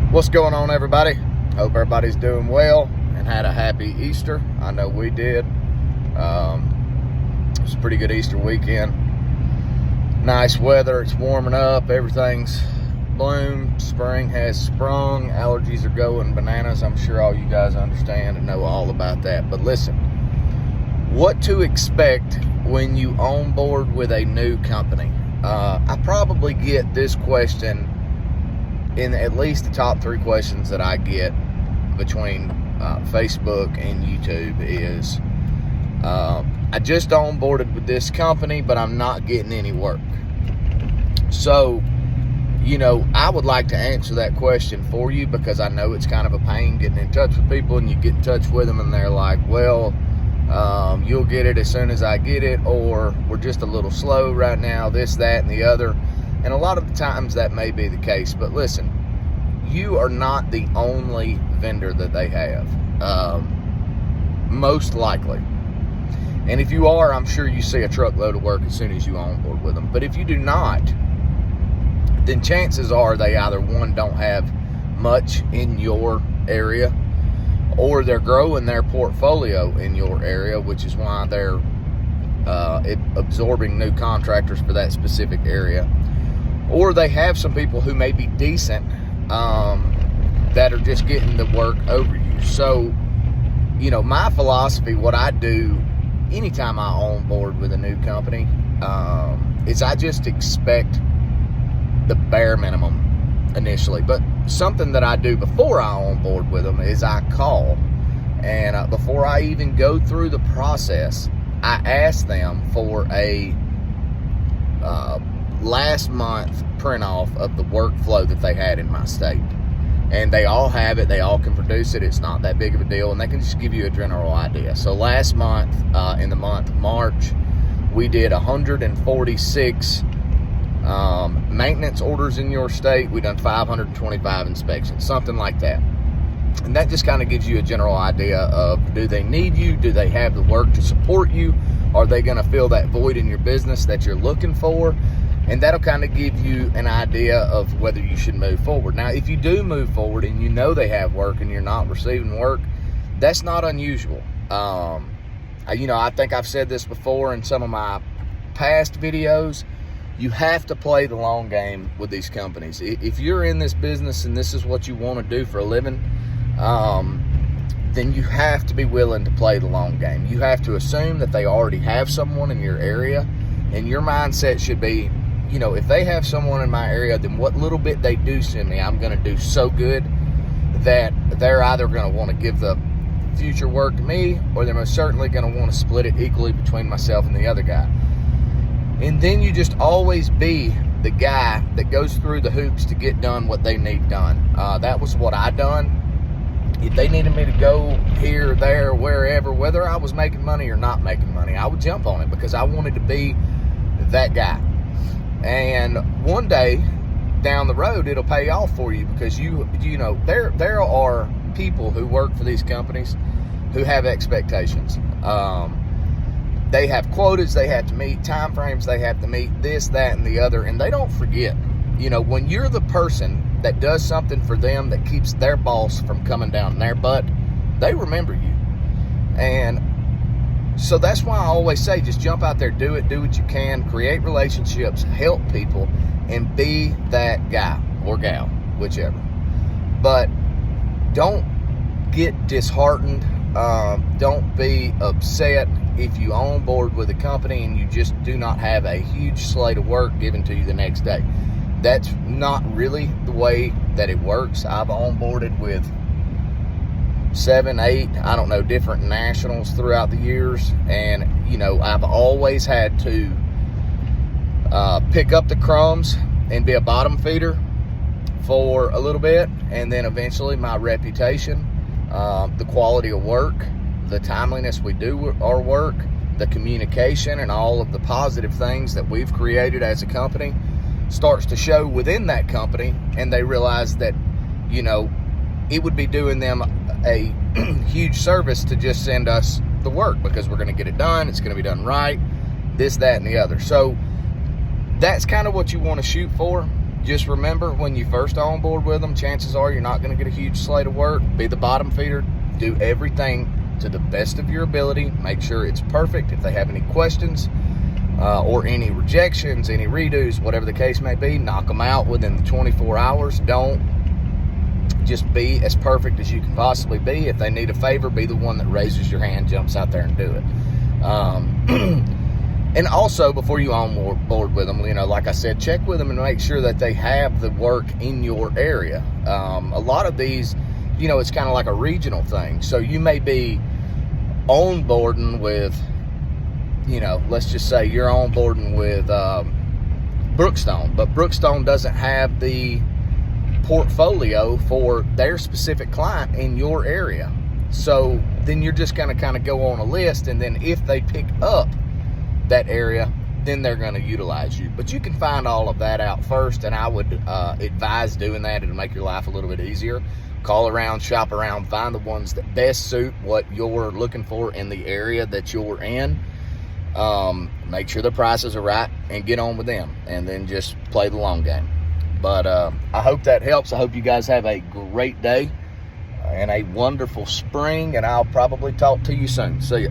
What's going on, everybody? Hope everybody's doing well and had a happy Easter. I know we did. It was a pretty good Easter weekend. Nice weather. It's warming up. Everything's bloomed. Spring has sprung. Allergies are going bananas. I'm sure all you guys understand and know all about that. But listen, what to expect when you onboard with a new company? I probably get this question in at least the top 3 questions that I get between Facebook and YouTube is, I just onboarded with this company, but I'm not getting any work. So, I would like to answer that question for you because I know it's kind of a pain getting in touch with people, and you get in touch with them and they're like, well, you'll get it as soon as I get it, or we're just a little slow right now, this, that, and the other. And a lot of the times that may be the case, but listen, you are not the only vendor that they have, most likely. And if you are, I'm sure you see a truckload of work as soon as you onboard with them. But if you do not, then chances are they either, one, don't have much in your area, or they're growing their portfolio in your area, which is why they're absorbing new contractors for that specific area. Or they have some people who may be decent that are just getting the work over you. So, my philosophy, what I do anytime I onboard with a new company, is I just expect the bare minimum initially. But something that I do before I onboard with them is I call. And before I even go through the process, I ask them for a last month print off of the workflow that they had in my state. And they all have it. They all can produce it. It's not that big of a deal. And they can just give you a general idea. So last month, in the month of March, we did 146 maintenance orders in your state. We done 525 inspections, something like that. And that just kind of gives you a general idea of, do they need you? Do they have the work to support you? Are they going to fill that void in your business that you're looking for? And that'll kind of give you an idea of whether you should move forward. Now, if you do move forward and you know they have work and you're not receiving work, that's not unusual. I think I've said this before in some of my past videos. You have to play the long game with these companies. If you're in this business and this is what you want to do for a living, then you have to be willing to play the long game. You have to assume that they already have someone in your area, and your mindset should be, if they have someone in my area, then what little bit they do send me, I'm going to do so good that they're either going to want to give the future work to me, or they're most certainly going to want to split it equally between myself and the other guy. And then you just always be the guy that goes through the hoops to get done what they need done. That was what I done. If they needed me to go here, there, wherever, whether I was making money or not making money, I would jump on it because I wanted to be that guy. And one day down the road, it'll pay off for you because there are people who work for these companies who have expectations. They have quotas they have to meet, time frames they have to meet, this, that, and the other, and they don't forget. When you're the person that does something for them that keeps their boss from coming down their butt, they remember you. And so that's why I always say, just jump out there, do it, do what you can, create relationships, help people, and be that guy or gal, whichever. But don't get disheartened. Don't be upset if you onboard with a company and you just do not have a huge slate of work given to you the next day. That's not really the way that it works. I've onboarded with 7, 8, different nationals throughout the years. And, I've always had to pick up the crumbs and be a bottom feeder for a little bit. And then eventually my reputation, the quality of work, the timeliness we do our work, the communication, and all of the positive things that we've created as a company starts to show within that company. And they realize that, it would be doing them a huge service to just send us the work because we're going to get it done. It's going to be done right, this, that, and the other. So that's kind of what you want to shoot for. just remember, when you first on board with them, chances are you're not going to get a huge slate of work. Be the bottom feeder. Do everything to the best of your ability. Make sure it's perfect. If they have any questions or any rejections, any redos, whatever the case may be, knock them out within the 24 hours. Don't just be as perfect as you can possibly be. If they need a favor, be the one that raises your hand, jumps out there and do it. And also, before you on board with them, like I said, check with them and make sure that they have the work in your area. A lot of these, it's kind of like a regional thing. So you may be onboarding with, let's just say you're onboarding with Brookstone, but Brookstone doesn't have the portfolio for their specific client in your area. So then you're just going to kind of go on a list, and then if they pick up that area, then they're going to utilize you. But you can find all of that out first, and I would advise doing that. It'll make your life a little bit easier. Call around, shop around, find the ones that best suit what you're looking for in the area that you're in. Make sure the prices are right and get on with them, and then just play the long game. But I hope that helps. I hope you guys have a great day and a wonderful spring, and I'll probably talk to you soon. See ya.